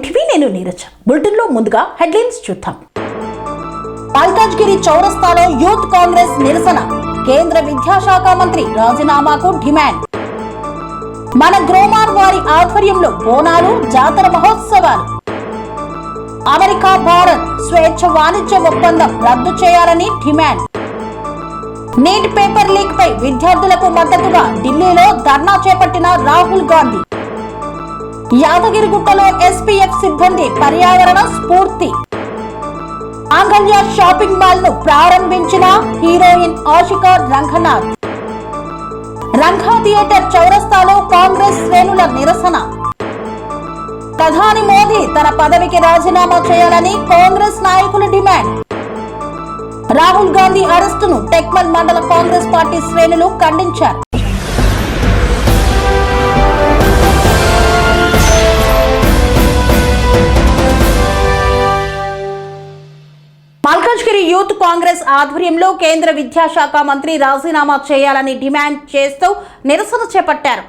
TV నేను Neeraj. Bulletin లో ముందుగా హెడ్లైన్స్ చూద్దాం. మల్కాజ్గిరి చౌరస్తాలో యూత్ కాంగ్రెస్ నిరసన. కేంద్ర విద్యాశాఖ మంత్రి రాజీనామాకు డిమాండ్. మన గ్రోమార్ వారి ఆధ్వర్యంలో బోనాలు జాతర మహోత్సవాలు. అమెరికా భారత్ స్వేచ్ఛ వాణిజ్య ఒప్పందం రద్దు చేయాలని డిమాండ్. నీట్ పేపర్ లీక్ పై విద్యార్థులకు మద్దతుగా ఢిల్లీలో ధర్నా చేపట్టిన రాహుల్ గాంధీ. యాదగిరిగుట్టలో ఎస్పీఎఫ్ సిబ్బంది పర్యావరణ స్ఫూర్తి. ఆంగల్య షాపింగ్ మాల్ ను ప్రారంభించిన హీరోయిన్ ఆషికా రంగనాథ్. రంగా థియేటర్ చౌరస్తాలో కాంగ్రెస్ శ్రేణుల నిరసన. ప్రధాని మోదీ తన పదవికి రాజీనామా చేయాలని కాంగ్రెస్ నాయకుల డిమాండ్. రాహుల్ గాంధీ అరెస్టును టెక్మల్ మండల కాంగ్రెస్ పార్టీ శ్రేణులు ఖండించారు. మల్కాజ్గిరి యూత్ కాంగ్రెస్ ఆధ్వర్యంలో కేంద్ర విద్యాశాఖ మంత్రి రాజీనామా చేయాలని డిమాండ్ చేస్తూ నిరసన చేపట్టారు.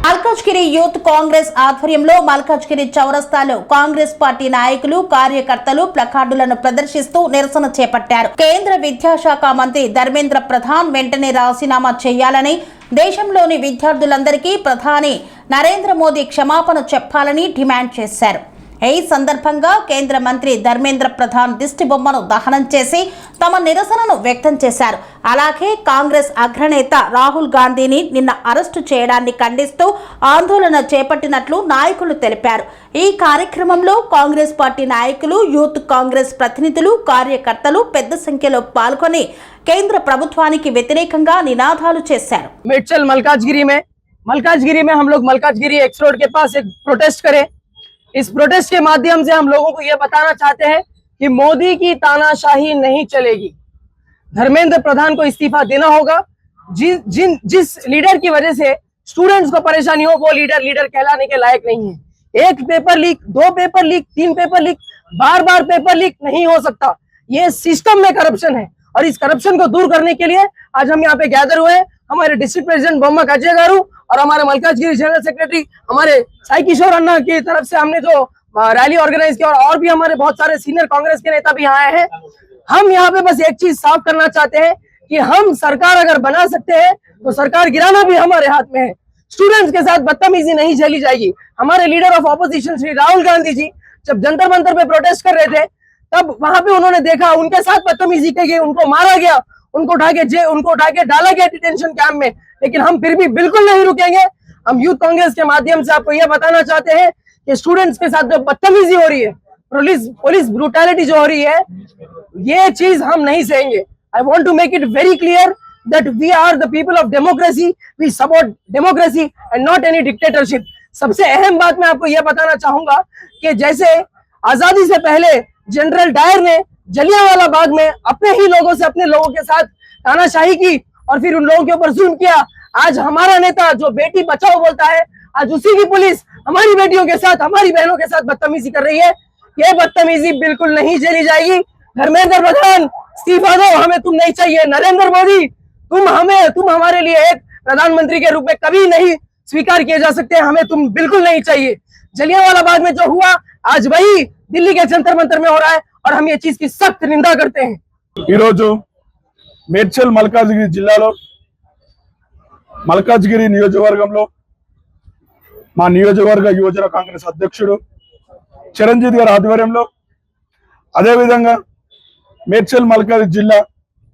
మల్కాజ్గిరి యూత్ కాంగ్రెస్ ఆధ్వర్యంలో మల్కాజ్గిరి చౌరస్తాలో కాంగ్రెస్ పార్టీ నాయకులు కార్యకర్తలు ప్లకార్డులను ప్రదర్శిస్తూ నిరసన చేపట్టారు. కేంద్ర విద్యాశాఖ మంత్రి ధర్మేంద్ర ప్రధాన్ వెంటనే రాజీనామా చేయాలని, దేశంలోని విద్యార్థులందరికీ ప్రధాని నరేంద్ర మోదీ క్షమాపణ చెప్పాలని డిమాండ్ చేశారు. ఈ సందర్భంగా కేంద్ర మంత్రి ధర్మేంద్ర ప్రధాన్ దిష్టి బొమ్మను దహనం చేసి తమ నిరసనను వ్యక్తం చేశారు. అలాగే కాంగ్రెస్ అగ్రనేత రాహుల్ గాంధీని నిన్న అరెస్టు చేయడాన్ని ఖండిస్తూ ఆందోళన చేపట్టినట్లు నాయకులు తెలిపారు. ఈ కార్యక్రమంలో కాంగ్రెస్ పార్టీ నాయకులు, యూత్ కాంగ్రెస్ ప్రతినిధులు, కార్యకర్తలు పెద్ద సంఖ్యలో పాల్గొని కేంద్ర ప్రభుత్వానికి వ్యతిరేకంగా నినాదాలు చేశారు. मलकाजगिरी में हम लोग मलकाजगिरी एक्स रोड के पास एक प्रोटेस्ट करें। इस प्रोटेस्ट के माध्यम से हम लोगों को यह बताना चाहते हैं कि मोदी की तानाशाही नहीं चलेगी। धर्मेंद्र प्रधान को इस्तीफा देना होगा। जिस लीडर की वजह से स्टूडेंट्स को परेशानी हो, वो लीडर कहलाने के लायक नहीं है। एक paper leak, 2 paper leak, 3 paper leak, बार बार पेपर लीक नहीं हो सकता। ये सिस्टम में करप्शन है और इस करप्शन को दूर करने के लिए आज हम यहाँ पे गैदर हुए हैं। हमारे डिस्ट्रिक्ट प्रेसिडेंट बोम्मा काजे गारू और हमारे मलकाजगिरी जनरल सेक्रेटरी हमारे साई किशोर अन्ना की तरफ से हमने जो रैली ऑर्गेनाइज किया और भी हमारे बहुत सारे सीनियर कांग्रेस के नेता भी यहाँ आए हैं। हम यहाँ पे बस एक चीज साफ करना चाहते हैं कि हम सरकार अगर बना सकते हैं तो सरकार गिराना भी हमारे हाथ में है। स्टूडेंट्स के साथ बदतमीजी नहीं झेली जाएगी। हमारे leader of opposition Shri Rahul Gandhi ji जब जंतर मंतर पे प्रोटेस्ट कर रहे थे तब वहां पे उन्होंने देखा उनके साथ बदतमीजी की गई, उनको मारा गया, उनको उठा के डाला गया डिटेंशन कैंप में। लेकिन हम फिर भी बिल्कुल नहीं रुकेंगे। हम यूथ कांग्रेस के माध्यम से आपको यह बताना चाहते हैं कि स्टूडेंट्स के साथ जो बदतमीजी हो रही है, पुलिस ब्रूटैलिटी जो हो रही है, ये चीज हम नहीं सहेंगे। I want to make it very clear that we are the people of democracy. We support democracy and not any dictatorship. सबसे अहम बात मैं आपको यह बताना चाहूंगा कि जैसे आजादी से पहले जनरल डायर ने जलियांवाला बाग में अपने ही लोगों से अपने लोगों के साथ तानाशाही की और फिर उन लोगों के ऊपर जुल्म किया, आज हमारा नेता जो बेटी बचाओ बोलता है, आज उसी की पुलिस हमारी बेटियों के साथ, हमारी बहनों के साथ बदतमीजी कर रही है। ये बदतमीजी बिल्कुल नहीं झेली जाएगी। धर्मेंद्र प्रधान इस्तीफा दो, हमें तुम नहीं चाहिए। नरेंद्र मोदी तुम हमारे लिए एक प्रधानमंत्री के रूप में कभी नहीं स्वीकार किए जा सकते। हमें तुम बिल्कुल नहीं चाहिए। जलियांवाला बाग में जो हुआ आज वही दिल्ली के जंतर मंतर में हो रहा है और हम ये चीज की सख्त निंदा करते हैं। మేడ్చల్ మల్కాజ్గిరి జిల్లాలో మల్కాజ్గిరి నియోజకవర్గంలో మా నియోజకవర్గ యువజన కాంగ్రెస్ అధ్యక్షుడు చిరంజీవి గారి ఆధ్వర్యంలో, అదేవిధంగా మేడ్చల్ మల్కాజ్గిరి జిల్లా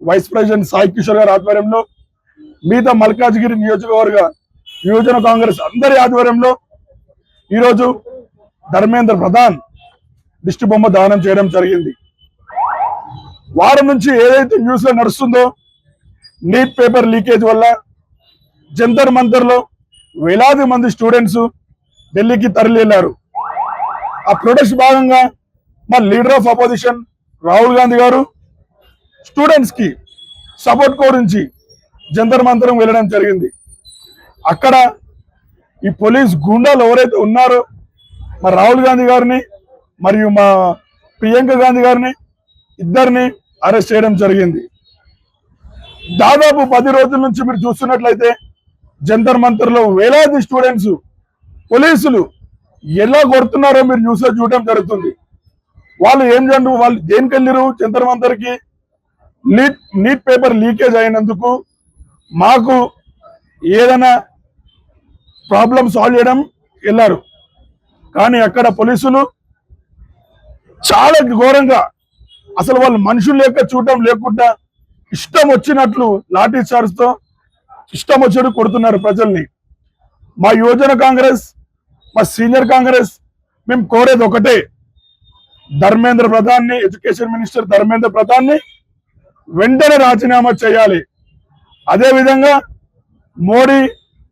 వైస్ ప్రెసిడెంట్ సాయి కిషోర్ గారి ఆధ్వర్యంలో, మిగతా మల్కాజ్గిరి నియోజకవర్గ యువజన కాంగ్రెస్ అందరి ఆధ్వర్యంలో ఈరోజు ధర్మేంద్ర ప్రధాన్ దిష్టి బొమ్మ దానం చేయడం జరిగింది. వారం నుంచి ఏదైతే న్యూస్ లో నడుస్తుందో, నీట్ పేపర్ లీకేజ్ వల్ల జంతర్ మంతర్ లో వేలాది మంది స్టూడెంట్స్ ఢిల్లీకి తరలి వెళ్లారు. ఆ ప్రొటెస్ట్ భాగంగా మా leader of opposition Rahul Gandhi గారు స్టూడెంట్స్ కి సపోర్ట్ కోరించి జంతర్ మంతరం వెళ్ళడం జరిగింది. అక్కడ ఈ పోలీస్ గుండాలు ఎవరైతే ఉన్నారో మా రాహుల్ గాంధీ గారిని మరియు మా ప్రియాంక గాంధీ గారిని ఇద్దరిని అరెస్ట్ చేయడం జరిగింది. దాదాపు 10 రోజుల నుంచి మీరు చూస్తున్నట్లయితే జంతర్ మంతర్ లో వేలాది స్టూడెంట్స్, పోలీసులు ఎలా కొడుతున్నారో మీరు న్యూస్లో చూడడం జరుగుతుంది. వాళ్ళు ఏం చేయండి, వాళ్ళు దేనికి వెళ్ళిరు జంతర్ మంతర్కి? నీట్ పేపర్ లీకేజ్ అయినందుకు మాకు ఏదైనా ప్రాబ్లం సాల్వ్ చేయడం వెళ్ళారు. కానీ అక్కడ పోలీసులు చాలా ఘోరంగా, అసలు వాళ్ళు మనుషులు లేక చూడడం లేకుండా ఇష్టం వచ్చినట్లు లాఠీ చార్జ్తో ఇష్టం వచ్చినట్టు కొడుతున్నారు ప్రజల్ని. మా యువజన కాంగ్రెస్, మా సీనియర్ కాంగ్రెస్ మేము కోరేది ఒకటే, ధర్మేంద్ర ప్రధాన్ని, ఎడ్యుకేషన్ మినిస్టర్ ధర్మేంద్ర ప్రధాన్ని వెంటనే రాజీనామా చేయాలి. అదేవిధంగా మోడీ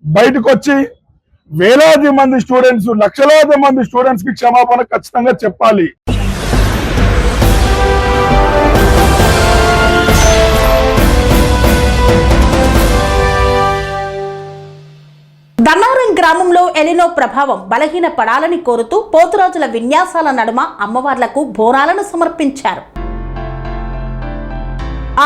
బయటకు వచ్చి వేలాది మంది స్టూడెంట్స్, లక్షలాది మంది స్టూడెంట్స్ కి క్షమాపణ ఖచ్చితంగా చెప్పాలి. దన్నారం గ్రామంలో ఎలినో ప్రభావం బలహీన పడాలని కోరుతూ పోతురాజుల విన్యాసాల నడుమ అమ్మవార్లకు బోనాలను సమర్పించారు.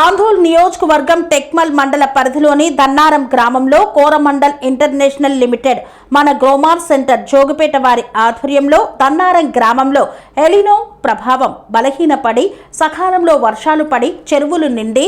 ఆందోళ్ నియోజకవర్గం టెక్మల్ మండల పరిధిలోని దన్నారం గ్రామంలో కోరమండల్ ఇంటర్నేషనల్ లిమిటెడ్ మన గ్రోమార్ సెంటర్ జోగిపేట వారి ఆధ్వర్యంలో దన్నారం గ్రామంలో ఎలినో ప్రభావం బలహీనపడి సకాలంలో వర్షాలు పడి చెరువులు నిండి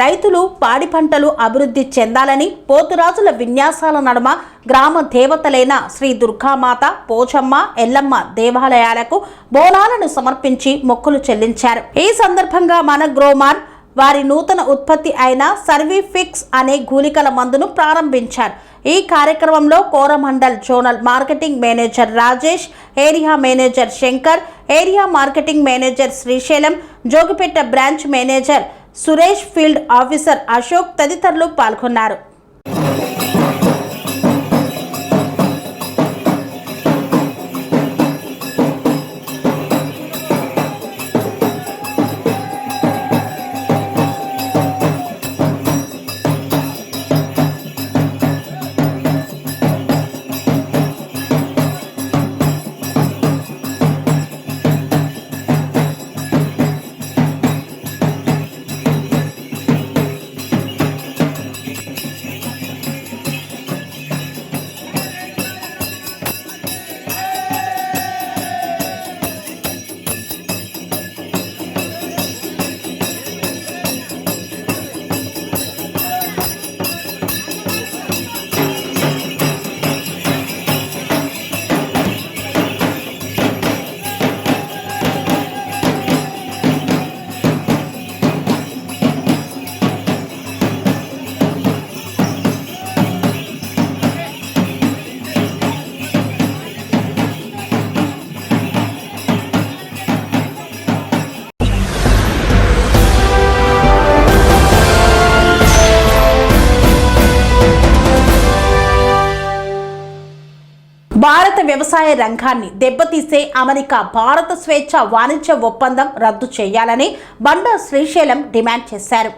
రైతులు పాడి పంటలు అభివృద్ధి చెందాలని పోతురాజుల విన్యాసాల నడుమ గ్రామ దేవతలైన శ్రీ దుర్గామాత, పోచమ్మ, ఎల్లమ్మ దేవాలయాలకు బోనాలను సమర్పించి మొక్కులు చెల్లించారు. ఈ సందర్భంగా మన గ్రోమార్ వారి నూతన ఉత్పత్తి అయిన సర్వీఫిక్స్ అనే గూలికల మందును ప్రారంభించారు. ఈ కార్యక్రమంలో Coromandel zonal marketing manager Rajesh, area manager Shankar, area marketing manager Srisailam, Jogipet branch manager Suresh, field officer Ashok తదితరులు పాల్గొన్నారు. భారత వ్యవసాయ రంగాన్ని దెబ్బతీసే అమెరికా భారత స్వేచ్ఛ వాణిజ్య ఒప్పందం రద్దు చేయాలని బండా శ్రీశైలం డిమాండ్ చేశారు.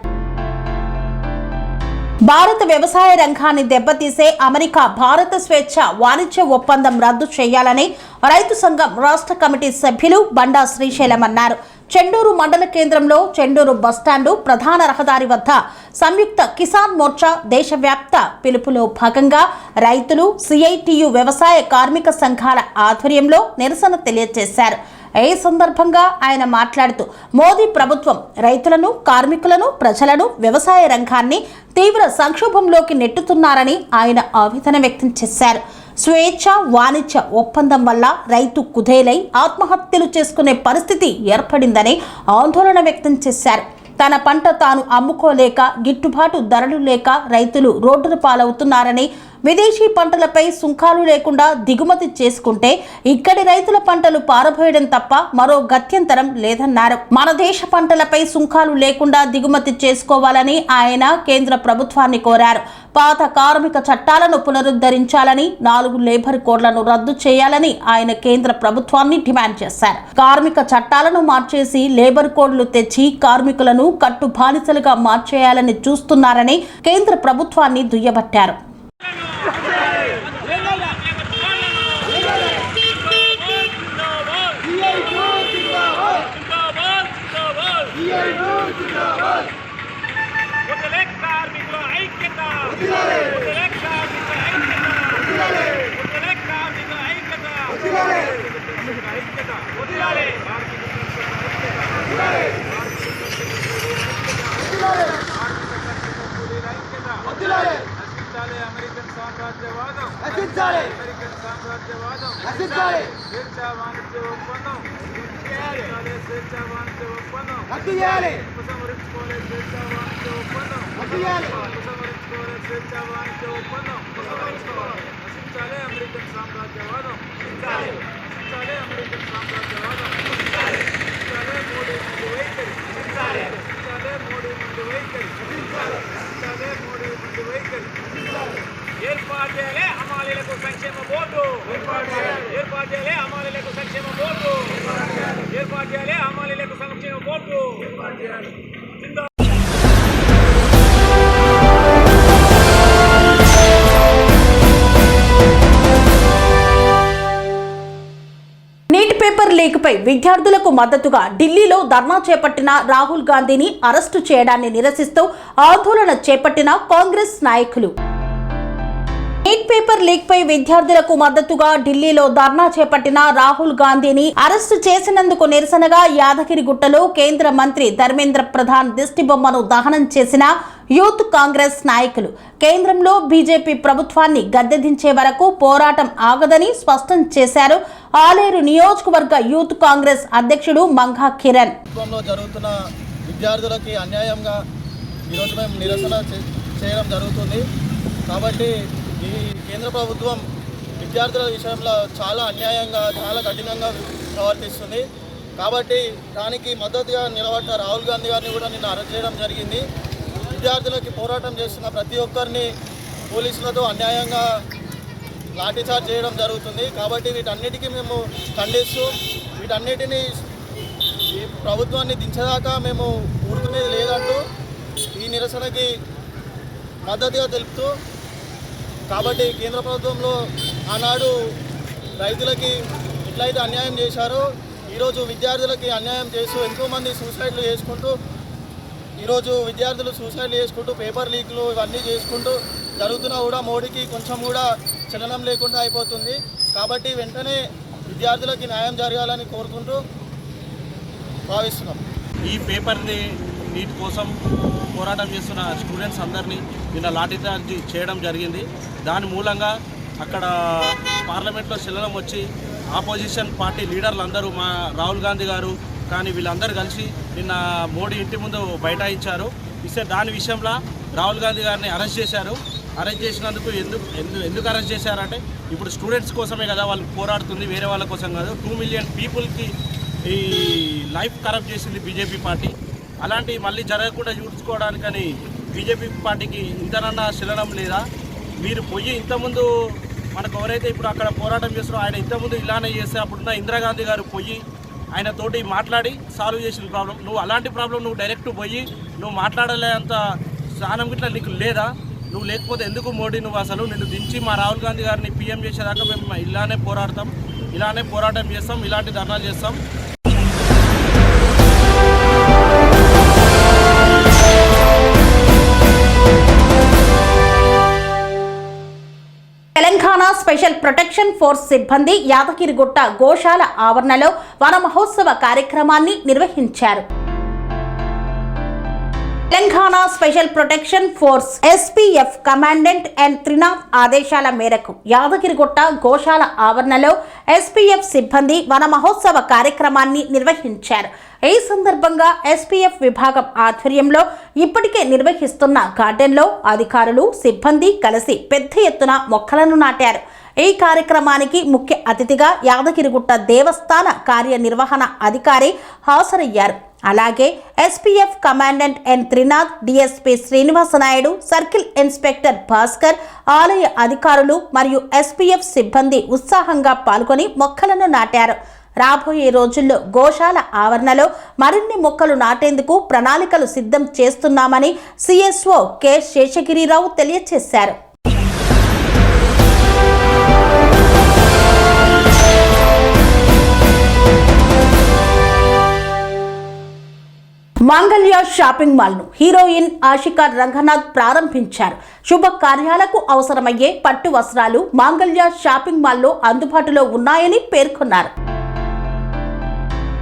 భారత వ్యవసాయ రంగాన్ని దెబ్బతీసే అమెరికా భారత స్వేచ్ఛ వాణిజ్య ఒప్పందం రద్దు చేయాలని రైతు సంఘం రాష్ట్ర కమిటీ సభ్యులు బండా శ్రీశైలం అన్నారు. చెండూరు మండల కేంద్రంలో చెండూరు బస్టాండు ప్రధాన రహదారి వద్ద సంయుక్త కిసాన్ మోర్చా దేశవ్యాప్త పిలుపులో భాగంగా రైతులు, సిఐటియు వ్యవసాయ కార్మిక సంఘాల ఆధ్వర్యంలో నిరసన తెలియజేశారు. ఈ సందర్భంగా ఆయన మాట్లాడుతూ మోదీ ప్రభుత్వం రైతులను, కార్మికులను, ప్రజలను, వ్యవసాయ రంగాన్ని తీవ్ర సంక్షోభంలోకి నెట్టుతున్నారని ఆయన ఆవేదన వ్యక్తం చేశారు. స్వేచ్ఛ వాణిజ్య ఒప్పందం వల్ల రైతు కుదేలై ఆత్మహత్యలు చేసుకునే పరిస్థితి ఏర్పడిందని ఆందోళన వ్యక్తం చేశారు. తన పంట తాను అమ్ముకోలేక, గిట్టుబాటు ధరలు లేక రైతులు రోడ్డున పాలవుతున్నారని, విదేశీ పంటలపై సుంకాలు లేకుండా దిగుమతి చేసుకుంటే ఇక్కడి రైతుల పంటలు పారబోయడం తప్ప మరో గత్యంతరం లేదన్నారు. మన దేశ పంటలపై సుంకాలు లేకుండా దిగుమతి చేసుకోవాలని ఆయన కేంద్ర ప్రభుత్వాన్ని కోరారు. పాత కార్మిక చట్టాలను పునరుద్ధరించాలని, 4 లేబర్ కోడ్లను రద్దు చేయాలని ఆయన కేంద్ర ప్రభుత్వాన్ని డిమాండ్ చేశారు. కార్మిక చట్టాలను మార్చేసి లేబర్ కోడ్లు తెచ్చి కార్మికులను కట్టు బానిసలుగా మార్చేయాలని చూస్తున్నారని కేంద్ర ప్రభుత్వాన్ని దుయ్యబట్టారు. ఐక్యత స్వేచ్ఛా వాణిజ్య ఒప్పందం స్వేచ్ఛా వాణిజ్య ఒప్పందం ఉపసంహరించుకోవాలి స్వేచ్ఛా వాణిజ్య ఒప్పందం ఉపసంహరించుకోవాలి స్వేచ్ఛా వాణిజ్య ఒప్పందం నశించాలి అమెరికన్ సామ్రాజ్యవాదం నశించాలి అమెరికన్ సామ్రాజ్యవాదం నశించాలి మోడీ ముందు వైఖరి నశించాలి మోడీ ముందు వైఖరి నశించాలి మోడీ ముందు వైఖరి ఏర్పాటు చేయాలి హమాలీలకు సంక్షేమ బోర్డు ఏర్పాటు చేయాలి హమాలీలకు సంక్షేమ బోర్డు ఏర్పాటు చేయాలి హమాలీలకు సంక్షేమ బోర్డు నీట్ పేపర్ లీక్పై విద్యార్థులకు మద్దతుగా ఢిల్లీలో ధర్నా చేపట్టిన రాహుల్ గాంధీని అరెస్టు చేయడాన్ని నిరసిస్తూ ఆందోళన చేపట్టిన కాంగ్రెస్ నాయకులు. నీట్ పేపర్ లీక్ పై విద్యార్థులకు మద్దతుగా ఢిల్లీలో ధర్నా చేపట్టిన రాహుల్ గాంధీని అరెస్టు చేసినందుకు నిరసనగా యాదగిరిగుట్టలో కేంద్ర మంత్రి ధర్మేంద్ర ప్రధాన్ దిష్టిబొమ్మను దహనం చేసిన యూత్ కాంగ్రెస్ నాయకులు కేంద్రంలో బీజేపీ ప్రభుత్వాన్ని గద్దెదించే వరకు పోరాటం ఆగదని స్పష్టం చేశారు. ఆలేరు నియోజకవర్గ యూత్ కాంగ్రెస్ అధ్యక్షుడు మంగా కిరణ్. జరుగుతున్న విద్యార్థులకి అన్యాయంగా ఈరోజు మేము నిరసన చేయడం జరుగుతుంది. కాబట్టి ఈ కేంద్ర ప్రభుత్వం విద్యార్థుల విషయంలో చాలా అన్యాయంగా చాలా కఠినంగా ప్రవర్తిస్తుంది. కాబట్టి దానికి మద్దతుగా నిలబడ్డ రాహుల్ గాంధీ గారిని కూడా నిన్న అరెస్ట్ చేయడం జరిగింది. విద్యార్థులకి పోరాటం చేస్తున్న ప్రతి ఒక్కరిని పోలీసులతో అన్యాయంగా లాఠీచార్జ్ చేయడం జరుగుతుంది. కాబట్టి వీటన్నిటికీ మేము ఖండిస్తూ వీటన్నిటినీ ఈ ప్రభుత్వాన్ని దించేదాకా మేము ఊరుకునేది లేదంటూ ఈ నిరసనకి మద్దతుగా తెలుపుతూ, కాబట్టి కేంద్ర ప్రభుత్వంలో ఆనాడు రైతులకి ఎట్లయితే అన్యాయం చేశారో ఈరోజు విద్యార్థులకి అన్యాయం చేస్తూ ఎంతోమంది సూసైడ్లు చేసుకుంటూ ఈరోజు విద్యార్థులు సూసైడ్లు చేసుకుంటూ పేపర్ లీక్లు ఇవన్నీ చేసుకుంటూ జరుగుతున్నా కూడా మోడీకి కొంచెం కూడా చలనం లేకుండా అయిపోతుంది. కాబట్టి వెంటనే విద్యార్థులకి న్యాయం జరగాలని కోరుకుంటూ భావిస్తున్నాం. ఈ పేపర్ని నీట్ కోసం పోరాటం చేస్తున్న స్టూడెంట్స్ అందరినీ నిన్న లాఠీచార్జ్ చేయడం జరిగింది. దాని మూలంగా అక్కడ పార్లమెంట్లో చలనం వచ్చి ఆపోజిషన్ పార్టీ లీడర్లు అందరూ మా రాహుల్ గాంధీ గారు కానీ వీళ్ళందరూ కలిసి నిన్న మోడీ ఇంటి ముందు బైఠాయించారు. దాని విషయంలో రాహుల్ గాంధీ గారిని అరెస్ట్ చేశారు. అరెస్ట్ చేసినందుకు ఎందుకు అరెస్ట్ చేశారంటే ఇప్పుడు స్టూడెంట్స్ కోసమే కదా వాళ్ళు పోరాడుతుంది, వేరే వాళ్ళ కోసం కాదు. 2 మిలియన్ పీపుల్కి ఈ లైఫ్ కరప్ట్ చేసింది బీజేపీ పార్టీ. అలాంటివి మళ్ళీ జరగకుండా చూసుకోవడానికని బీజేపీ పార్టీకి ఇంతనన్నా శిలనం లేదా? మీరు పోయి ఇంతకుముందు మనకు ఎవరైతే ఇప్పుడు అక్కడ పోరాటం చేస్తారో ఆయన ఇంతకుముందు ఇలానే చేస్తే అప్పుడున్న ఇందిరాగాంధీ గారు పోయి ఆయన తోటి మాట్లాడి సాల్వ్ చేసిన ప్రాబ్లం. నువ్వు అలాంటి ప్రాబ్లం నువ్వు డైరెక్ట్ పోయి నువ్వు మాట్లాడలే అంత స్థానం గిట్లా నీకు లేదా? నువ్వు లేకపోతే ఎందుకు మోడీ నువ్వు అసలు నిన్ను దించి మా రాహుల్ గాంధీ గారిని పీఎం చేసేదాకా మేము ఇలానే పోరాడతాం, ఇలానే పోరాటం చేస్తాం, ఇలాంటి ధర్నాలు చేస్తాం. తెలంగాణ స్పెషల్ ప్రొటెక్షన్ ఫోర్స్ సిబ్బంది యాదగిరిగుట్ట గోశాల ఆవరణలో వన మహోత్సవ కార్యక్రమాన్ని నిర్వహించారు. Telangana special protection force SPF commandant N Trinath ఆదేశాల మేరకు యాదగిరిగుట్ట గోశాల ఆవరణలో ఎస్పీఎఫ్ సిబ్బంది వన మహోత్సవ కార్యక్రమాన్ని నిర్వహించారు. ఈ సందర్భంగా ఎస్పీఎఫ్ విభాగం ఆధ్వర్యంలో ఇప్పటికే నిర్వహిస్తున్న గార్డెన్లో అధికారులు సిబ్బంది కలిసి పెద్ద ఎత్తున మొక్కలను నాటారు. ఈ కార్యక్రమానికి ముఖ్య అతిథిగా యాదగిరిగుట్ట దేవస్థాన కార్యనిర్వహణ అధికారి హాజరయ్యారు. అలాగే SPF commandant N Trinath, DSP Srinivasanaidu, circle inspector Bhaskar, ఆలయ అధికారులు మరియు ఎస్పీఎఫ్ సిబ్బంది ఉత్సాహంగా పాల్గొని మొక్కలను నాటారు. రాబోయే రోజుల్లో గోశాల ఆవరణలో మరిన్ని మొక్కలు నాటేందుకు ప్రణాళికలు సిద్ధం చేస్తున్నామని సిఎస్ఓ కె శేషగిరిరావు తెలియజేశారు. మాంగళ్య షాపింగ్ మాల్ ను హీరోయిన్ ఆషికా రంగనాథ్ ప్రారంభించారు. శుభ కార్యాలకు అవసరమయ్యే పట్టు వస్త్రాలు మాంగళ్య షాపింగ్ మాల్లో అందుబాటులో ఉన్నాయని పేర్కొన్నారు.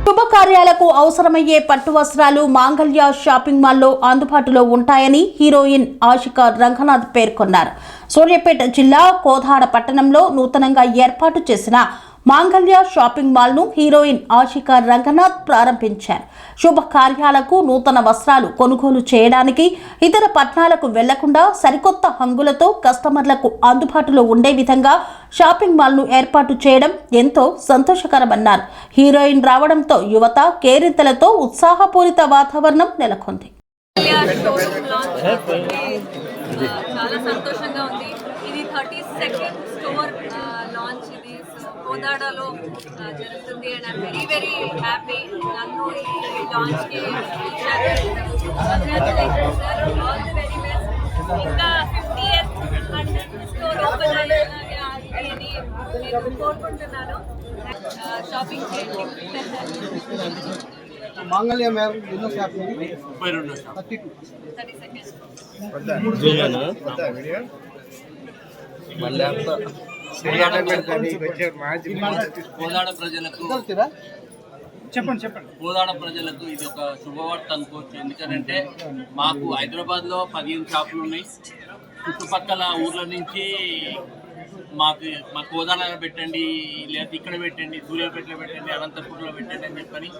శుభకార్యాలకు అవసరమయ్యే పట్టు వస్త్రాలు మాంగళ్య షాపింగ్ మాల్లో అందుబాటులో ఉంటాయని హీరోయిన్ ఆషికా రంగనాథ్ పేర్కొన్నారు. సూర్యాపేట జిల్లా కోదాడ పట్టణంలో నూతనంగా ఏర్పాటు చేసిన మాంగళ్య షాపింగ్ మాల్ ను హీరోయిన్ ఆషికా రంగనాథ్ ప్రారంభించారు. శుభకార్యాలకు నూతన వస్త్రాలు కొనుగోలు చేయడానికి ఇతర పట్టణాలకు వెళ్లకుండా సరికొత్త హంగులతో కస్టమర్లకు అందుబాటులో ఉండే విధంగా షాపింగ్ మాల్ ను ఏర్పాటు చేయడం ఎంతో సంతోషకరమన్నారు. హీరోయిన్ రావడంతో యువత కేరింతలతో ఉత్సాహపూరిత వాతావరణం నెలకొంది. చాలా సంతోషంగా ఉంది. ఇది 32nd స్టోర్ లాంచ్ ఇది కోదాడలో జరుగుతుంది and I'm very very happy. నన్ను ఈ లాంచ్కి congratulations sir, all the very best. ఇంకా 50th 100th స్టోర్ ఓపెన్ అయ్యాలని నేను కోరుకుంటున్నాను. షాపింగ్ చేయండి. మాంగళ్య మ్యామ్ ఎన్నో షాప్ 32 32nd. కోదాడ ప్రజలకు కోదాడ ప్రజలకు ఇది ఒక శుభవార్త అనుకోవచ్చు. ఎందుకంటే మాకు హైదరాబాద్లో 15 షాపులు ఉన్నాయి. చుట్టుపక్కల ఊర్ల నుంచి మా కోదాడలో పెట్టండి, లేదా ఇక్కడ పెట్టండి, సూర్యాపేటలో పెట్టండి, అనంతపూర్లో పెట్టండి అని చెప్పని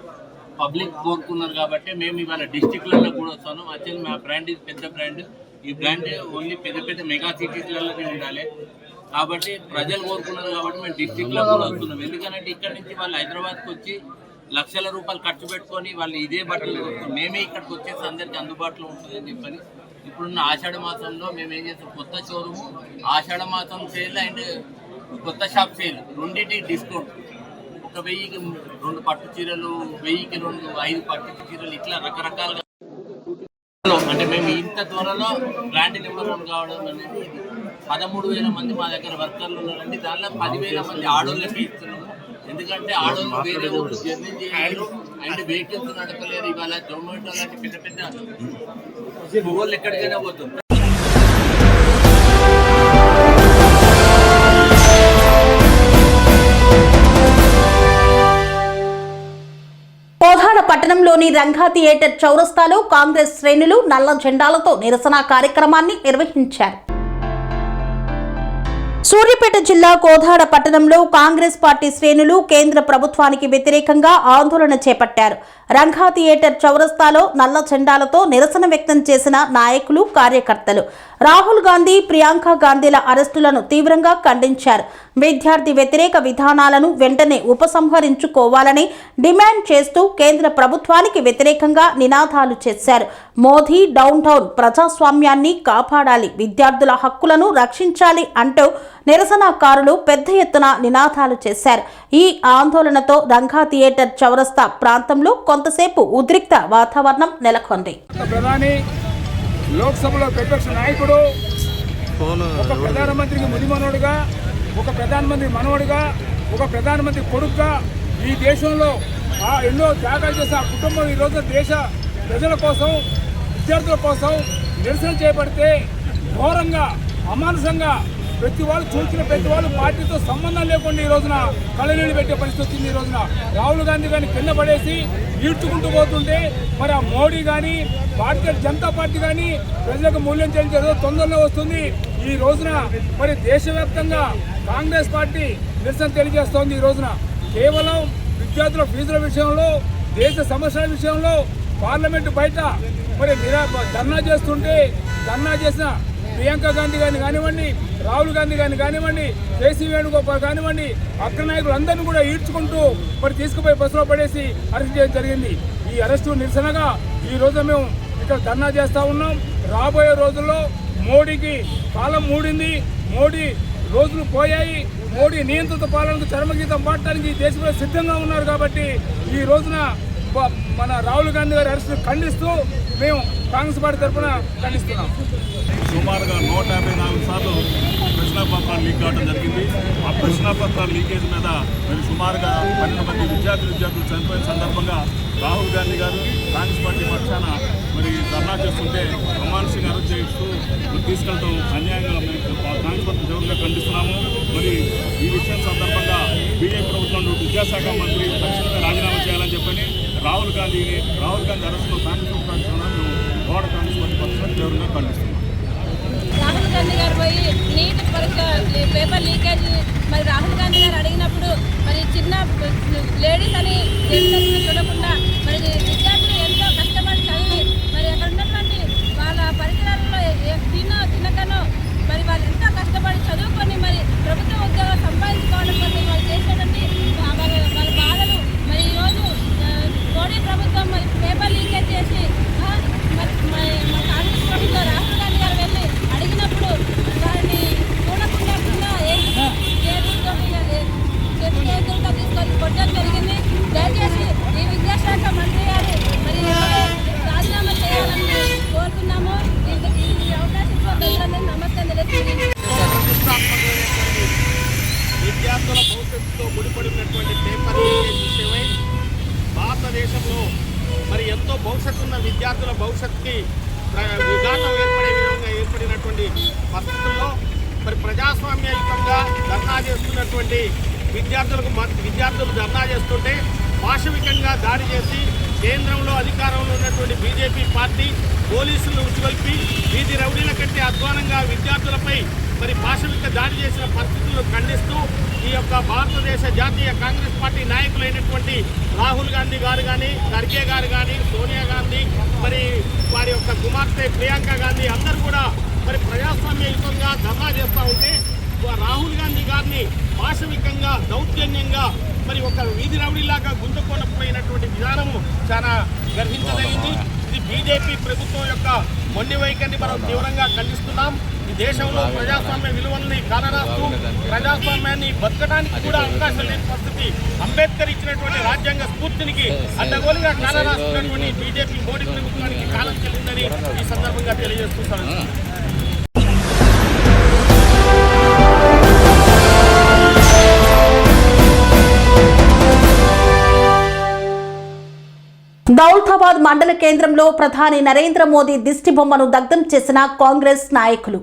పబ్లిక్ కోరుకున్నారు. కాబట్టి మేము ఇవాళ డిస్టిక్లలో కూడా వస్తాను. యాక్చువల్లీ మా బ్రాండ్ ఇది పెద్ద బ్రాండ్. ఈ బ్రాండ్ ఓన్లీ పెద్ద పెద్ద మెగా సిటీస్లలోనే ఉండాలి. కాబట్టి ప్రజలు కోరుకున్నారు కాబట్టి మేము డిస్టిక్లో కూడా వస్తున్నాం. ఎందుకంటే ఇక్కడ నుంచి వాళ్ళు హైదరాబాద్కి వచ్చి లక్షల రూపాయలు ఖర్చు పెట్టుకొని వాళ్ళు ఇదే బట్టలు వస్తాం. మేమే ఇక్కడికి వచ్చేసి అందరికీ అందుబాటులో ఉంటుందని చెప్పని ఇప్పుడున్న ఆషాఢ మాసంలో మేము ఏం చేస్తాం, కొత్త షోరూము ఆషాఢ మాసం సేల్ అండ్ కొత్త షాప్ సేల్ రెండింటి డిస్కౌంట్. 1000కి 2 పట్టు చీరలు, 1000కి 2 5 పట్టు చీరలు, ఇట్లా రకరకాలుగా. అంటే మేము ఇంత త్వరలో బ్రాండ్ నెంబర్ 1 కావడం అనేది 13,000 మంది మా దగ్గర వర్కర్లు ఉన్నారండి. దానిలో 10,000 మంది ఆడోళ్ళకి ఇస్తున్నాము. ఎందుకంటే ఆడోళ్ళు వేరే ఊళ్ళు జర్నీ చేయలేరు అండ్ వెహికల్స్ నడపలేరు. ఇవాళ జొమాటో లాంటి పెద్ద పెద్ద ఊళ్ళు ఎక్కడికైనా పోతుంది. కోదాడ పట్టణంలోని రంగా థియేటర్ చౌరస్తాలో కాంగ్రెస్ శ్రేణులు నల్ల జెండాలతో నిరసన కార్యక్రమాన్ని నిర్వహించారు. సూర్యాపేట జిల్లా కోదాడ పట్టణంలో కాంగ్రెస్ పార్టీ శ్రేణులు కేంద్ర ప్రభుత్వానికి వ్యతిరేకంగా ఆందోళన చేపట్టారు. రంగా థియేటర్ చౌరస్తాలో నల్ల జెండాలతో నిరసన వ్యక్తం చేసిన నాయకులు, కార్యకర్తలు రాహుల్ గాంధీ, ప్రియాంక గాంధీల అరెస్టులను తీవ్రంగా ఖండించారు. విద్యార్థి వ్యతిరేక విధానాలను వెంటనే ఉపసంహరించుకోవాలని డిమాండ్ చేస్తూ కేంద్ర ప్రభుత్వానికి వ్యతిరేకంగా నినాదాలు చేశారు. మోదీ డౌన్ టౌన్ ప్రజాస్వామ్యాన్ని కాపాడాలి, విద్యార్థుల హక్కులను రక్షించాలి అంటూ నిరసనకారులు పెద్ద ఎత్తున నినాదాలు చేశారు. ఈ ఆందోళనతో రంగా థియేటర్ చౌరస్తా ప్రాంతంలో కొంతసేపు ఉద్రిక్త వాతావరణం నెలకొంది. ప్రధాని లోక్సభలో ప్రతిపక్ష నాయకుడు, ఒక ప్రధానమంత్రికి ముదిమనోడుగా, ఒక ప్రధానమంత్రి మనవడుగా, ఒక ప్రధానమంత్రి కొడుకుగా ఈ దేశంలో ఎన్నో త్యాగాలు చేసిన ఆ కుటుంబం ఈరోజు దేశ ప్రజల కోసం, విద్యార్థుల కోసం నిరసన చేపడితే ఘోరంగా, అమానుషంగా ప్రతి వాళ్ళు చూసిన ప్రతి వాళ్ళు పార్టీతో సంబంధం లేకుండా ఈ రోజున కళ్ళనీళ్ళు పెట్టే పరిస్థితి వచ్చింది. ఈ రోజున రాహుల్ గాంధీ గారిని కింద పడేసి ఈడ్చుకుంటూ పోతుంటే మరి ఆ మోడీ కానీ, భారతీయ జనతా పార్టీ కానీ ప్రజలకు మూల్యం చెల్లించే తొందరలో వస్తుంది. ఈ రోజున మరి దేశవ్యాప్తంగా కాంగ్రెస్ పార్టీ నిరసన తెలియజేస్తోంది. ఈ రోజున కేవలం విద్యార్థుల ఫీజుల విషయంలో, దేశ సమస్యల విషయంలో పార్లమెంటు బయట మరి ధర్నా చేస్తుంటే, ధర్నా చేసిన ప్రియాంక గాంధీ గారిని కానివ్వండి, రాహుల్ గాంధీ గారిని కానివ్వండి, కేసీ వేణుగోపాల్ కానివ్వండి, అగ్రనాయకులు అందరినీ కూడా ఈడ్చుకుంటూ మరి తీసుకుపోయి బస్సులో పడేసి అరెస్ట్ చేయడం జరిగింది. ఈ అరెస్టు నిరసనగా ఈ రోజు మేము ఇక్కడ ధర్నా చేస్తూ ఉన్నాం. రాబోయే రోజుల్లో మోడీకి కాలం మూడింది, మోడీ రోజులు పోయాయి. మోడీ నియంత్రిత పాలనకు చరమగీతం పాడటానికి ఈ దేశంలో సిద్ధంగా ఉన్నారు. కాబట్టి ఈ రోజున మన రాహుల్ గాంధీ గారి అరెస్టును ఖండిస్తూ మేము కాంగ్రెస్ పార్టీ తరఫున ఖండిస్తున్నాం. సుమారుగా 154 సార్లు ప్రశ్నాపత్రాలు లీక్ కావడం జరిగింది. ఆ ప్రశ్నాపత్రాల లీకేజ్ మీద మరి సుమారుగా 12 మంది విద్యార్థులు చనిపోయిన సందర్భంగా రాహుల్ గాంధీ గారు కాంగ్రెస్ పార్టీ పక్షాన మరి ధర్నా చేస్తుంటే అమానుషంగా అరెస్ట్ చేస్తూ తీసుకెళ్తాం అన్యాయంగా మేము కాంగ్రెస్ పార్టీ జోరుగా ఖండిస్తున్నాము. మరి ఈ విషయం సందర్భంగా బీజేపీ ప్రభుత్వం విద్యాశాఖ మంత్రి తక్షణంగా రాజీనామా చేయాలని చెప్పని రాహుల్ గాంధీ అరెస్టులో కాంగ్రెస్ ప్రభుత్వం కాంగ్రెస్ పార్టీ పక్షాన జోరుగా ఖండిస్తున్నాం. రాహుల్ గాంధీ గారిపై మరి నీట్ పరీక్ష పేపర్ లీకేజ్ మరి రాహుల్ గాంధీ గారు అడిగినప్పుడు మరి చిన్న లేడీస్ అని చూడకుండా మరి విద్యార్థులు ఎంతో కష్టపడి చదివి మరి అక్కడ ఉన్నటువంటి వాళ్ళ పరికరాలలో తినకనో మరి వాళ్ళు ఎంతో కష్టపడి చదువుకొని మరి ప్రభుత్వ ఉద్యోగాలు సంపాదించుకోవడం కోసం వాళ్ళు చేసేటువంటి వాళ్ళ బాధలు మరి ఈరోజు మోడీ ప్రభుత్వం మరి పేపర్ లీకేజ్ చేసి మరి మా కాంగ్రెస్ ప్రభుత్వం రాహుల్ గాంధీ గారు వెళ్ళి అడిగినప్పుడు వారిని చూడకుండా చేతులతో తీసుకొని కొట్టడం జరిగింది. దయచేసి ఈ విద్యాశాఖ మంత్రి గారు మరి రాజీనామా చేయాలని కోరుతున్నాము. ఈ అవకాశం నమస్తే తెలియజేస్తున్నాను. విద్యార్థుల భవిష్యత్తుతో ముడిపడినటువంటి పేపర్ లీకేజ్ విషయమై భారతదేశంలో మరి ఎంతో భవిష్యత్తు ఉన్న విద్యార్థుల భవిష్యత్తుకి విఘాతం ఏర్పడే విధంగా ఏర్పడినటువంటి పరిస్థితుల్లో మరి ప్రజాస్వామ్యయుతంగా ధర్నా చేస్తున్నటువంటి విద్యార్థులు ధర్నా చేస్తుంటే పాశవికంగా దాడి చేసి కేంద్రంలో అధికారంలో ఉన్నటువంటి బీజేపీ పార్టీ పోలీసులను ఉచిగొల్పి వీధి రౌడీల కంటే అధ్వానంగా విద్యార్థులపై మరి పాశవిక దాడి చేసిన పరిస్థితులను ఖండిస్తూ ఈ యొక్క భారతదేశ జాతీయ కాంగ్రెస్ పార్టీ నాయకులైనటువంటి రాహుల్ గాంధీ గారు కానీ, ఖర్గే గారు కానీ, సోనియా గాంధీ, మరి వారి యొక్క కుమార్తె ప్రియాంక గాంధీ అందరూ కూడా మరి ప్రజాస్వామ్యయుతంగా ధర్నా చేస్తూ ఉంటే రాహుల్ గాంధీ గారిని పాశవికంగా దౌర్జన్యంగా మరి ఒక వీధి రౌడీలాగా గుంజుకొనపోయినటువంటి విధానము చాలా గర్హించదగింది. ఇది బీజేపీ ప్రభుత్వం యొక్క మొండి వైఖరిని మనం తీవ్రంగా ఖండిస్తున్నాం. ఈ దేశంలో ప్రజాస్వామ్య విలువల్ని కాలరాస్తూ ప్రజాస్వామ్యాన్ని బతకడానికి కూడా అవకాశం లేని పరిస్థితి, అంబేద్కర్ ఇచ్చినటువంటి రాజ్యాంగ స్ఫూర్తినికి అడ్డగోలుగా కాలరాస్తున్నటువంటి బీజేపీ మోడీ ప్రభుత్వానికి కాలం చెల్లిందని ఈ సందర్భంగా తెలియజేస్తున్నాను. దౌలతాబాద్ మండల కేంద్రంలో ప్రధాని నరేంద్ర మోదీ దిష్టి బొమ్మను దగ్ధం చేసిన కాంగ్రెస్ నాయకులు.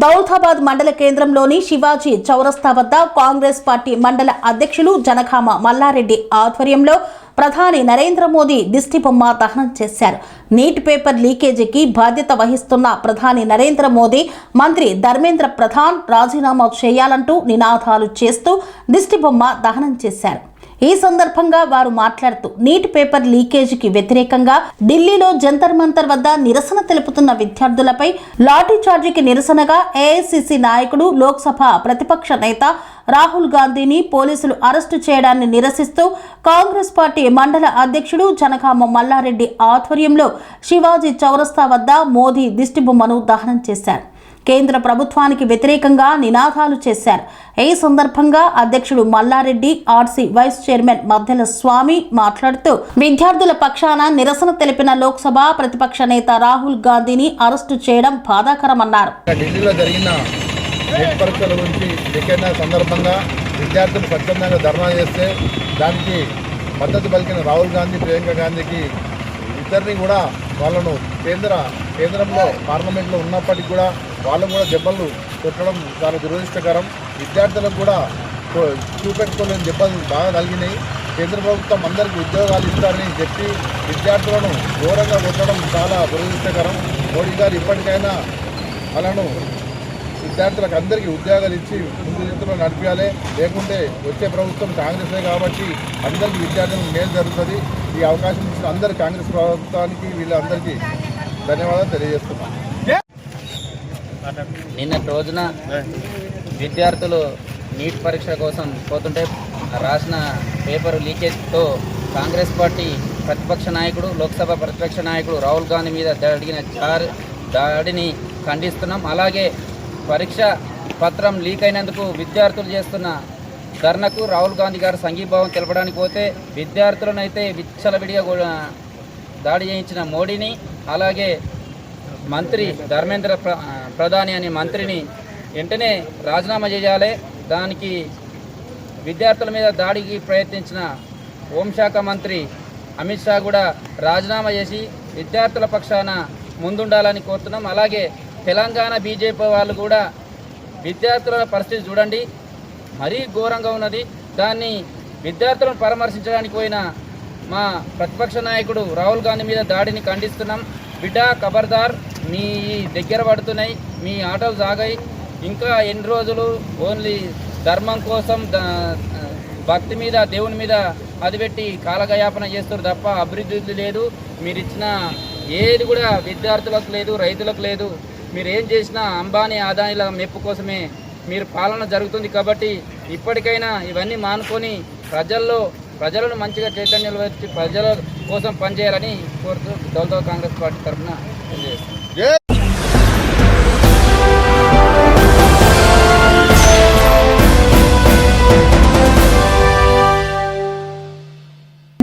దౌలతాబాద్ మండల కేంద్రంలోని శివాజీ చౌరస్తా వద్ద కాంగ్రెస్ పార్టీ మండల అధ్యక్షులు జనగామ మల్లారెడ్డి ఆధ్వర్యంలో ప్రధాని నరేంద్ర మోదీ దిష్టి బొమ్మ దహనం చేశారు. నీట్ పేపర్ లీకేజీకి బాధ్యత వహిస్తున్న ప్రధాని నరేంద్ర మోదీ మంత్రి ధర్మేంద్ర ప్రధాన్ రాజీనామా చేయాలంటూ నినాదాలు చేస్తూ దిష్టి బొమ్మ దహనం చేశారు. ఈ సందర్భంగా వారు మాట్లాడుతూ నీట్ పేపర్ లీకేజీకి వ్యతిరేకంగా ఢిల్లీలో జంతర్ మంతర్ వద్ద నిరసన తెలుపుతున్న విద్యార్థులపై లాఠీ చార్జీకి నిరసనగా ఏఐసిసి నాయకుడు లోక్సభ ప్రతిపక్ష నేత రాహుల్ గాంధీని పోలీసులు అరెస్టు చేయడాన్ని నిరసిస్తూ కాంగ్రెస్ పార్టీ మండల అధ్యక్షుడు జనగామ మల్లారెడ్డి ఆధ్వర్యంలో శివాజీ చౌరస్తా వద్ద మోదీ దిష్టిబొమ్మను దహనం చేశారు. కేంద్ర ప్రభుత్వానికి వ్యతిరేకంగా నినాదాలు చేశారు. ఈ సందర్భంగా అధ్యక్షుడు మల్లారెడ్డి, ఆర్సీ వైస్ చైర్మన్ మద్దెల స్వామి మాట్లాడుతూ విద్యార్థుల పక్షాన నిరసన తెలిపిన లోక్సభ ప్రతిపక్ష నేత రాహుల్ గాంధీని అరెస్టు చేయడం బాధాకరమన్నారు. ఢిల్లీలో జరిగిన నీట్ పరీక్షల గురించి లీకేజ్ సందర్భంగా విద్యార్థులు స్వచ్ఛందంగా ధర్నా చేస్తే దానికి మద్దతు పలికిన రాహుల్ గాంధీ, ప్రియాంక గాంధీకి ఇద్దరిని కూడా వాళ్ళను కేంద్రంలో పార్లమెంట్లో ఉన్నప్పటికీ కూడా వాళ్ళను కూడా దెబ్బలు కొట్టడం చాలా దురదృష్టకరం. విద్యార్థులకు కూడా చూపెట్టుకోలేని దెబ్బలు బాగా కలిగినాయి. కేంద్ర ప్రభుత్వం అందరికీ ఉద్యోగాలు ఇస్తారని చెప్పి విద్యార్థులను ఘోరంగా కొట్టడం చాలా దురదృష్టకరం. మోడీ గారు ఇప్పటికైనా వాళ్ళను విద్యార్థులకు అందరికీ ఉద్యోగాలు ఇచ్చి ముందు చేతుల్లో నడిపించాలి. లేకుంటే వచ్చే ప్రభుత్వం కాంగ్రెసే కాబట్టి అందరికీ విద్యార్థులకు మేలు జరుగుతుంది. ఈ అవకాశం ఇచ్చిన అందరి కాంగ్రెస్ ప్రభుత్వానికి వీళ్ళందరికీ ధన్యవాదాలు తెలియజేస్తున్నాను. నిన్నటి రోజున విద్యార్థులు నీట్ పరీక్ష కోసం పోతుంటే రాసిన పేపర్ లీకేజ్తో కాంగ్రెస్ పార్టీ ప్రతిపక్ష నాయకుడు, లోక్సభ ప్రతిపక్ష నాయకుడు రాహుల్ గాంధీ మీద జరిగిన దాడిని ఖండిస్తున్నాం. అలాగే పరీక్ష పత్రం లీక్ అయినందుకు విద్యార్థులు చేస్తున్న ధర్నాకు రాహుల్ గాంధీ గారు సంఘీభావం తెలపడానికి పోతే విద్యార్థులను అయితే విచ్చలవిడిగా దాడి చేయించిన మోడీని, అలాగే మంత్రి ధర్మేంద్ర ప్రధాని అనే మంత్రిని వెంటనే రాజీనామా చేయాలి. దానికి విద్యార్థుల మీద దాడికి ప్రయత్నించిన హోంశాఖ మంత్రి అమిత్ షా కూడా రాజీనామా చేసి విద్యార్థుల పక్షాన ముందుండాలని కోరుతున్నాం. అలాగే తెలంగాణ బీజేపీ వాళ్ళు కూడా విద్యార్థుల పరిస్థితి చూడండి, మరీ ఘోరంగా ఉన్నది. దాన్ని విద్యార్థులను పరామర్శించడానికి పోయిన మా ప్రతిపక్ష నాయకుడు రాహుల్ గాంధీ మీద దాడిని ఖండిస్తున్నాం. బిడ్డ ఖబర్దార్, మీ దగ్గర పడుతున్నాయి, మీ ఆటలు సాగాయి. ఇంకా ఎన్ని రోజులు ఓన్లీ ధర్మం కోసం భక్తి మీద దేవుని మీద అది పెట్టి కాలగయాపన చేస్తారు తప్ప అభివృద్ధి లేదు. మీరు ఇచ్చిన ఏది కూడా విద్యార్థులకు లేదు, రైతులకు లేదు. మీరు ఏం చేసినా అంబానీ ఆదాయాల మెప్పు కోసమే మీరు పాలన జరుగుతుంది. కాబట్టి ఇప్పటికైనా ఇవన్నీ మానుకొని ప్రజలను మంచిగా చైతన్యాలు వచ్చి ప్రజల కోసం పనిచేయాలని కోరుతూ దళిత కాంగ్రెస్ పార్టీ తరఫున తెలియజేస్తాను.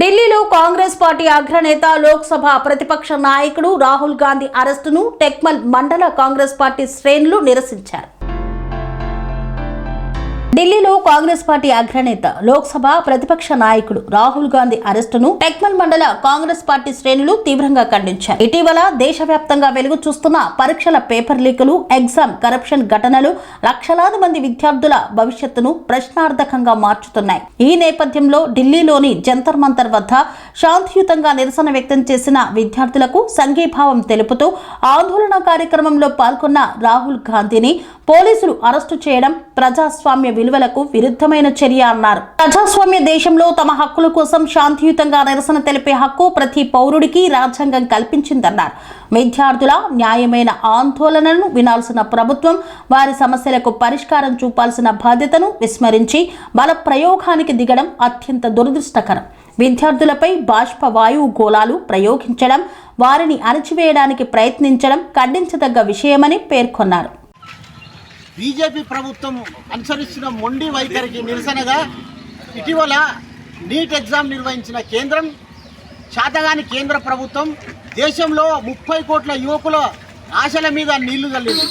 ఢిల్లీలో కాంగ్రెస్ పార్టీ అగ్రనేత లోక్సభ ప్రతిపక్ష నాయకుడు రాహుల్ గాంధీ అరెస్టును టెక్మల్ మండల కాంగ్రెస్ పార్టీ శ్రేణులు నిరసించారు. ఢిల్లీలో కాంగ్రెస్ పార్టీ అగ్రనేత లోక్సభ ప్రతిపక్ష నాయకుడు రాహుల్ గాంధీ అరెస్టును టెక్మల్ మండల కాంగ్రెస్ పార్టీ శ్రేణులు తీవ్రంగా ఖండించారు. ఇటీవల దేశవ్యాప్తంగా వెలుగు చూస్తున్న పరీక్షల పేపర్ లీకులు, ఎగ్జామ్ కరప్షన్ ఘటనలు లక్షలాది మంది విద్యార్థుల భవిష్యత్తును ప్రశ్నార్థకంగా మార్చుతున్నాయి. ఈ నేపథ్యంలో ఢిల్లీలోని జంతర్ మంతర్ వద్ద శాంతియుతంగా నిరసన వ్యక్తం చేసిన విద్యార్థులకు సంఘీభావం తెలుపుతూ ఆందోళన కార్యక్రమంలో పాల్గొన్న రాహుల్ గాంధీని పోలీసులు అరెస్టు చేయడం ప్రజాస్వామ్య విలువలకు విరుద్ధమైన చర్య అన్నారు. ప్రజాస్వామ్య దేశంలో తమ హక్కుల కోసం శాంతియుతంగా నిరసన తెలిపే హక్కు ప్రతి పౌరుడికి రాజ్యాంగం కల్పించిందన్నారు. విద్యార్థుల న్యాయమైన ఆందోళనలను వినాల్సిన ప్రభుత్వం వారి సమస్యలకు పరిష్కారం చూపాల్సిన బాధ్యతను విస్మరించి బల ప్రయోగానికి దిగడం అత్యంత దురదృష్టకరం. విద్యార్థులపై బాష్ప వాయువు గోళాలు ప్రయోగించడం, వారిని అణచివేయడానికి ప్రయత్నించడం ఖండించదగ్గ విషయమని పేర్కొన్నారు. బీజేపీ ప్రభుత్వం అనుసరిస్తున్న మొండి వైఖరికి నిరసనగా ఇటీవల నీట్ ఎగ్జామ్ నిర్వహించిన కేంద్రం, శాతగాని కేంద్ర ప్రభుత్వం దేశంలో 30 కోట్ల యువకుల ఆశల మీద నీళ్లు చల్లింది.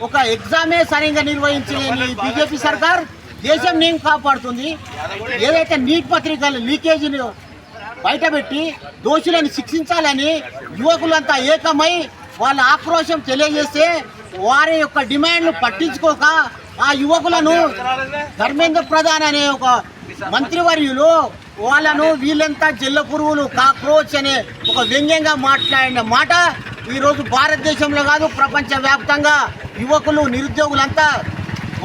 ఒక ఎగ్జామే సరిగ్గా నిర్వహించలేని బీజేపీ సర్కార్ దేశం నేను కాపాడుతుంది. ఏదైతే నీట్ పత్రికల లీకేజీని బయటపెట్టి దోషులను శిక్షించాలని యువకులంతా ఏకమై వాళ్ళ ఆక్రోశం తెలియజేస్తే వారి యొక్క డిమాండ్లు పట్టించుకోక ఆ యువకులను ధర్మేంద్ర ప్రధాన్ అనే ఒక మంత్రివర్యులు వాళ్ళను వీళ్ళంతా జల్ల పురుగులు, కాక్రోచ్ అనే ఒక వ్యంగ్యంగా మాట్లాడిన మాట ఈరోజు భారతదేశంలో కాదు ప్రపంచవ్యాప్తంగా యువకులు, నిరుద్యోగులంతా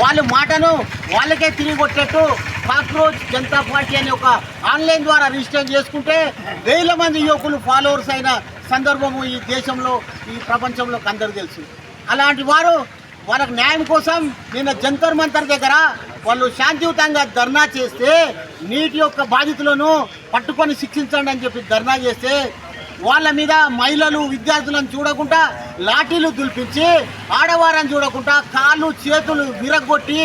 వాళ్ళ మాటను వాళ్ళకే తిరిగి కొట్టేట్టు కాక్రోచ్ జనతా పార్టీ అనే ఒక ఆన్లైన్ ద్వారా రిజిస్టర్ చేసుకుంటే 1000 మంది యువకులు ఫాలోవర్స్ అయిన సందర్భము ఈ దేశంలో, ఈ ప్రపంచంలోకి అందరూ తెలుసు. అలాంటి వారు వాళ్ళకు న్యాయం కోసం నిన్న జంతర్ మంతర్ దగ్గర వాళ్ళు శాంతియుతంగా ధర్నా చేస్తే, నీటి యొక్క బాధితులను పట్టుకొని శిక్షించండి అని చెప్పి ధర్నా చేస్తే వాళ్ళ మీద మహిళలు, విద్యార్థులను చూడకుండా లాఠీలు దులిపించి, ఆడవారని చూడకుండా కాళ్ళు చేతులు విరగొట్టి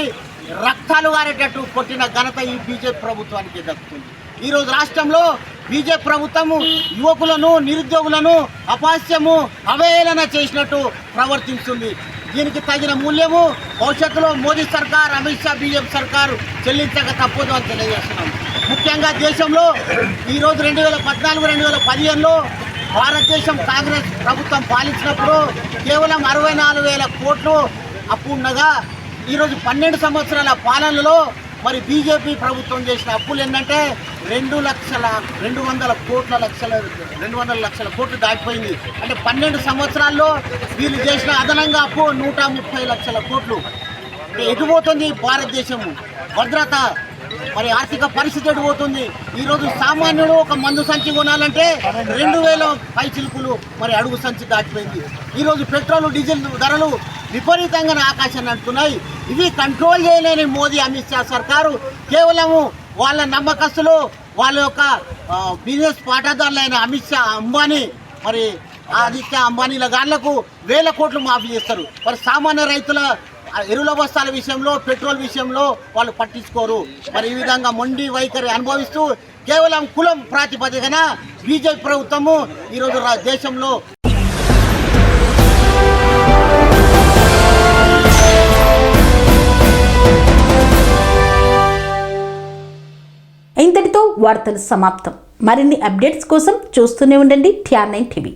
రక్తాలు గారేటట్టు కొట్టిన ఘనత ఈ బీజేపీ ప్రభుత్వానికి దక్కుతుంది. ఈరోజు రాష్ట్రంలో బీజేపీ ప్రభుత్వము యువకులను, నిరుద్యోగులను అపహాస్యము, అవహేళన చేసినట్టు ప్రవర్తిస్తుంది. దీనికి తగిన మూల్యము భవిష్యత్తులో మోదీ సర్కార్, అమిత్ షా బీజేపీ సర్కారు చెల్లించక తప్పదు అని తెలియజేస్తున్నాం. ముఖ్యంగా దేశంలో ఈరోజు 2014-2015లో భారతదేశం కాంగ్రెస్ ప్రభుత్వం పాలించినప్పుడు కేవలం 64,000 కోట్లు అప్పు ఉండగా ఈరోజు 12 సంవత్సరాల పాలనలో మరి బీజేపీ ప్రభుత్వం చేసిన అప్పులు ఏంటంటే 200 లక్షల కోట్లు దాటిపోయింది. అంటే 12 సంవత్సరాల్లో వీళ్ళు చేసిన అదనంగా అప్పు 130 లక్షల కోట్లు. ఎటుపోతుంది భారతదేశము? భద్రత మరి ఆర్థిక పరిస్థితి ఎటుపోతుంది? ఈరోజు సామాన్యుడు ఒక మందు సంచి కొనాలంటే 2,000 పైచిలుకులు మరి అడుగు సంచి దాటిపోయింది. ఈరోజు పెట్రోల్, డీజిల్ ధరలు విపరీతంగా ఆకాశాన్ని అంటున్నాయి. ఇవి కంట్రోల్ చేయలేని మోదీ, అమిత్ షా సర్కారు కేవలము వాళ్ళ నమ్మకస్తులు, వాళ్ళ యొక్క బిజినెస్ పాఠదారులైన అమిత్ షా, అంబానీ, మరి ఆదిత్య అంబానీల గాళ్లకు 1000 కోట్లు మాఫీ చేస్తారు. మరి సామాన్య రైతుల ఎరువుల బస్తాల విషయంలో, పెట్రోల్ విషయంలో వాళ్ళు పట్టించుకోరు. మరి ఈ విధంగా మొండి వైఖరి అనుభవిస్తూ కేవలం కులం ప్రాతిపదికన బీజేపీ ప్రభుత్వము ఈరోజు దేశంలో ఇంతటితో వార్తలు సమాప్తం. మరిన్ని అప్డేట్స్ కోసం చూస్తూనే ఉండండి TR9 TV.